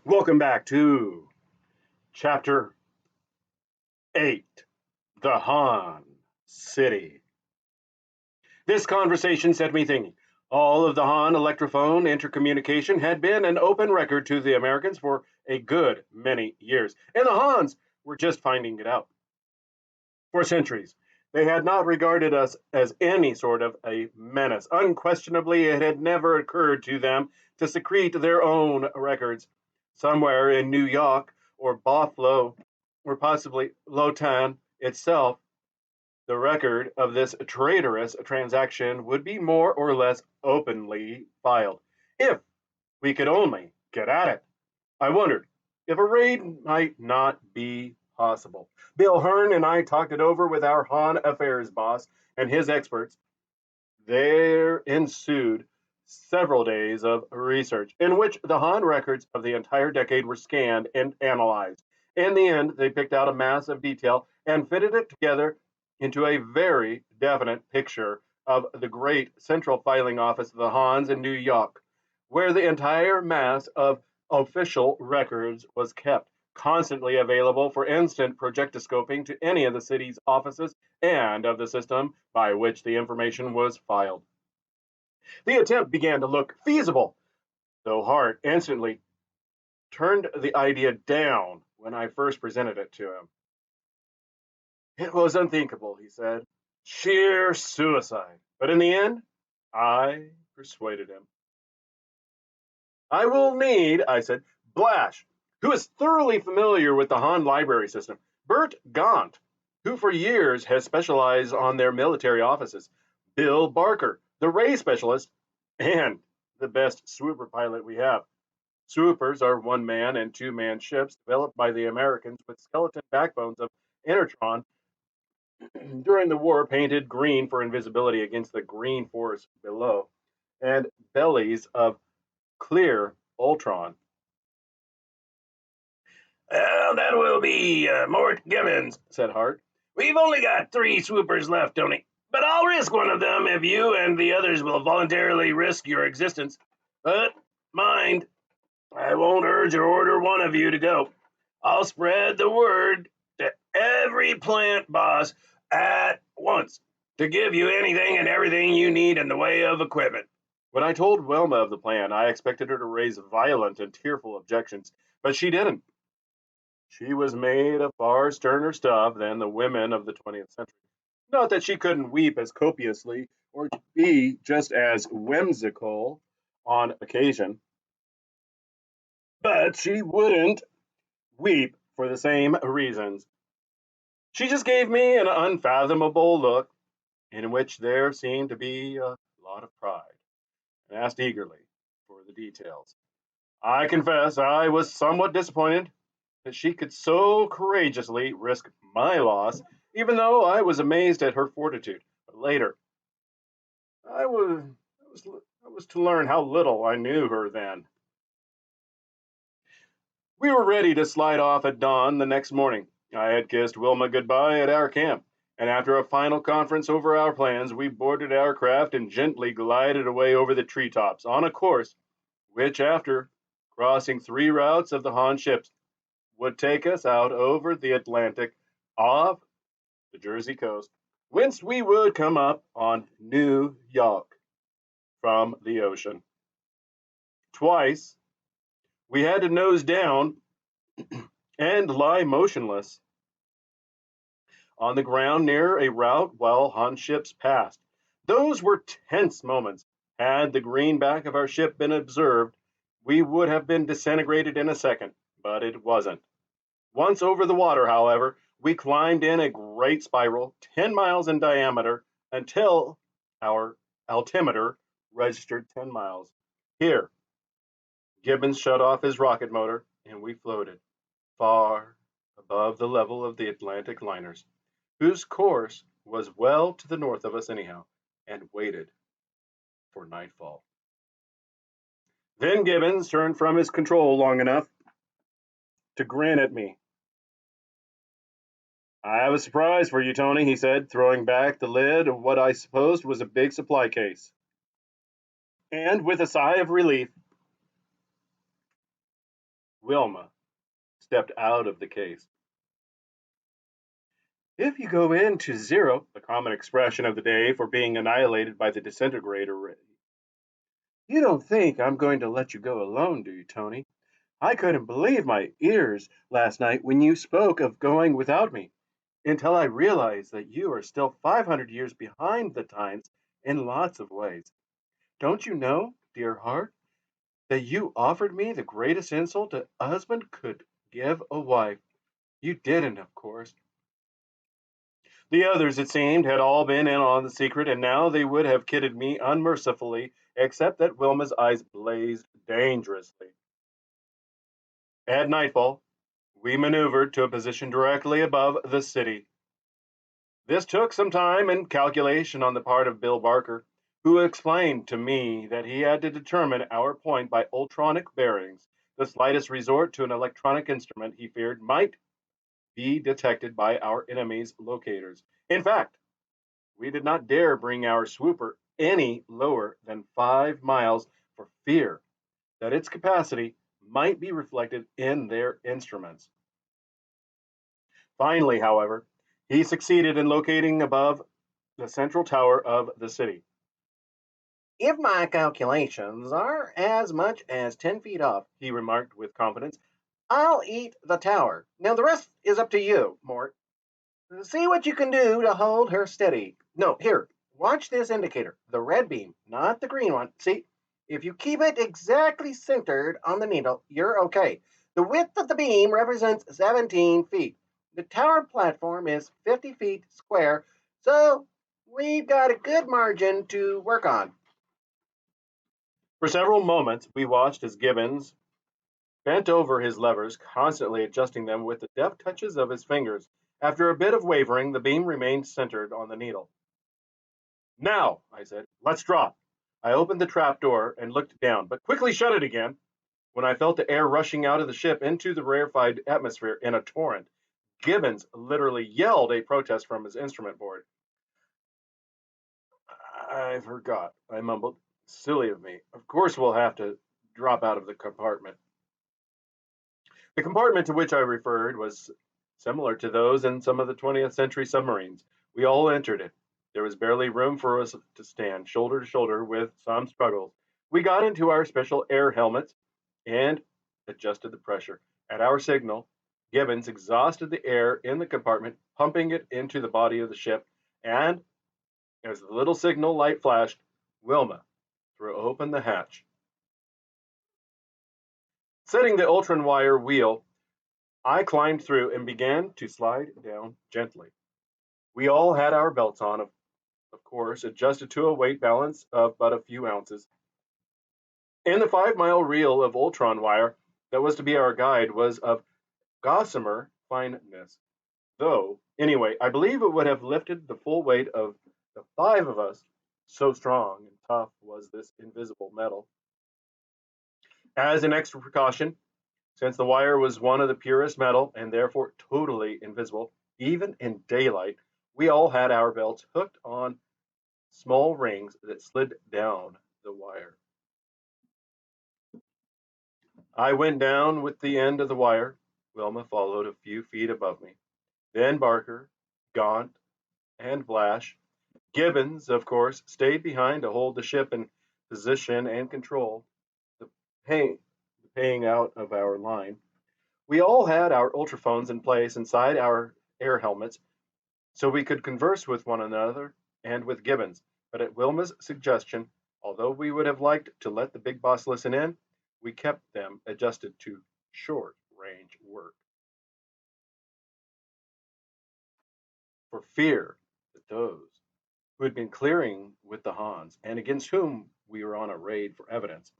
Welcome back to Chapter 8, The Han City. This conversation set me thinking. All of the Han electrophone intercommunication had been an open record to the Americans for a good many years, and the Hans were just finding it out. For centuries, they had not regarded us as any sort of a menace. Unquestionably, it had never occurred to them to secrete their own records somewhere in New York or Buffalo or possibly Lotan itself. The record of this traitorous transaction would be more or less openly filed if we could only get at it. I wondered if a raid might not be possible. Bill Hearn and I talked it over with our Han affairs boss and his experts. There ensued several days of research in which the Han records of the entire decade were scanned and analyzed. In the end, they picked out a mass of detail and fitted it together into a very definite picture of the great central filing office of the Hans in New York, where the entire mass of official records was kept, constantly available for instant projectoscoping to any of the city's offices and of the system by which the information was filed. The attempt began to look feasible, though Hart instantly turned the idea down when I first presented it to him. It was unthinkable, he said. Sheer suicide. But in the end, I persuaded him. I will need, I said, Blash, who is thoroughly familiar with the Han library system, Bert Gaunt, who for years has specialized on their military offices, Bill Barker, the ray specialist, and the best swooper pilot we have. Swoopers are one-man and two-man ships developed by the Americans with skeleton backbones of inertron during the war, painted green for invisibility against the green force below, and bellies of clear ultron. Well, that will be Mort Gibbons, said Hart. We've only got 3 swoopers left, Tony, but I'll risk one of them if you and the others will voluntarily risk your existence. But mind, I won't urge or order one of you to go. I'll spread the word to every plant boss at once to give you anything and everything you need in the way of equipment. When I told Wilma of the plan, I expected her to raise violent and tearful objections, but she didn't. She was made of far sterner stuff than the women of the 20th century. Not that she couldn't weep as copiously or be just as whimsical on occasion, but she wouldn't weep for the same reasons. She just gave me an unfathomable look in which there seemed to be a lot of pride, and asked eagerly for the details. I confess I was somewhat disappointed that she could so courageously risk my loss, even though I was amazed at her fortitude. But later, I was, I was to learn how little I knew her then. We were ready to slide off at dawn the next morning. I had kissed Wilma goodbye at our camp, and after a final conference over our plans, we boarded our craft and gently glided away over the treetops on a course which, after crossing 3 routes of the Han ships, would take us out over the Atlantic off the Jersey coast, whence we would come up on New York from the ocean. Twice we had to nose down and lie motionless on the ground near a route while Han ships passed. Those were tense moments. Had the greenback of our ship been observed, we would have been disintegrated in a second, but it wasn't. Once over the water, however, we climbed in a great spiral, 10 miles in diameter, until our altimeter registered 10 miles. Here, Gibbons shut off his rocket motor, and we floated far above the level of the Atlantic liners, whose course was well to the north of us anyhow, and waited for nightfall. Then Gibbons turned from his control long enough to grin at me. I have a surprise for you, Tony, he said, throwing back the lid of what I supposed was a big supply case. And with a sigh of relief, Wilma stepped out of the case. If you go into zero, the common expression of the day for being annihilated by the disintegrator ray, you don't think I'm going to let you go alone, do you, Tony? I couldn't believe my ears last night when you spoke of going without me, until I realized that you are still 500 years behind the times in lots of ways. Don't you know, dear heart, that you offered me the greatest insult a husband could give a wife? You didn't, of course. The others, it seemed, had all been in on the secret, and now they would have kidded me unmercifully, except that Wilma's eyes blazed dangerously. At nightfall, we maneuvered to a position directly above the city. This took some time and calculation on the part of Bill Barker, who explained to me that he had to determine our point by ultronic bearings. The slightest resort to an electronic instrument he feared might be detected by our enemies' locators. In fact, we did not dare bring our swooper any lower than 5 miles for fear that its capacity might be reflected in their instruments. Finally, however, he succeeded in locating above the central tower of the city. If my calculations are as much as 10 feet off, he remarked with confidence, I'll eat the tower. Now the rest is up to you, Mort. See what you can do to hold her steady. No, here, watch this indicator, the red beam, not the green one. See, if you keep it exactly centered on the needle, you're okay. The width of the beam represents 17 feet. The tower platform is 50 feet square, so we've got a good margin to work on. For several moments, we watched as Gibbons bent over his levers, constantly adjusting them with the deft touches of his fingers. After a bit of wavering, the beam remained centered on the needle. Now, I said, let's drop. I opened the trap door and looked down, but quickly shut it again when I felt the air rushing out of the ship into the rarefied atmosphere in a torrent. Gibbons literally yelled a protest from his instrument board. I forgot, I mumbled. Silly of me. Of course we'll have to drop out of the compartment. The compartment to which I referred was similar to those in some of the 20th century submarines. We all entered it. There was barely room for us to stand shoulder to shoulder with some struggles. We got into our special air helmets and adjusted the pressure. At our signal, Gibbons exhausted the air in the compartment, pumping it into the body of the ship, and as the little signal light flashed, Wilma threw open the hatch. Setting the Ultron wire wheel, I climbed through and began to slide down gently. We all had our belts on, of course, adjusted to a weight balance of but a few ounces. And the 5 mile reel of Ultron wire that was to be our guide was of gossamer fineness. Though, anyway, I believe it would have lifted the full weight of the five of us, so strong and tough was this invisible metal. As an extra precaution, since the wire was one of the purest metal and therefore totally invisible, even in daylight, we all had our belts hooked on small rings that slid down the wire. I went down with the end of the wire. Wilma followed a few feet above me. Then Barker, Gaunt, and Blash. Gibbons, of course, stayed behind to hold the ship in position and control the paying out of our line. We all had our ultraphones in place inside our air helmets so we could converse with one another and with Gibbons. But at Wilma's suggestion, although we would have liked to let the big boss listen in, we kept them adjusted to short range work for fear that those who had been clearing with the Hans and against whom we were on a raid for evidence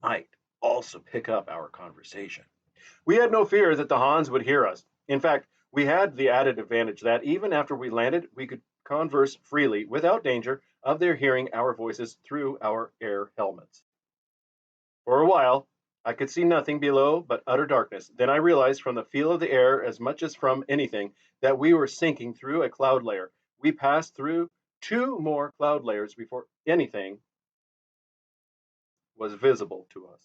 might also pick up our conversation. We had no fear that the Hans would hear us. In fact, we had the added advantage that even after we landed, we could converse freely without danger of their hearing our voices through our air helmets. For a while, I could see nothing below but utter darkness. Then I realized from the feel of the air, as much as from anything, that we were sinking through a cloud layer. We passed through two more cloud layers before anything was visible to us.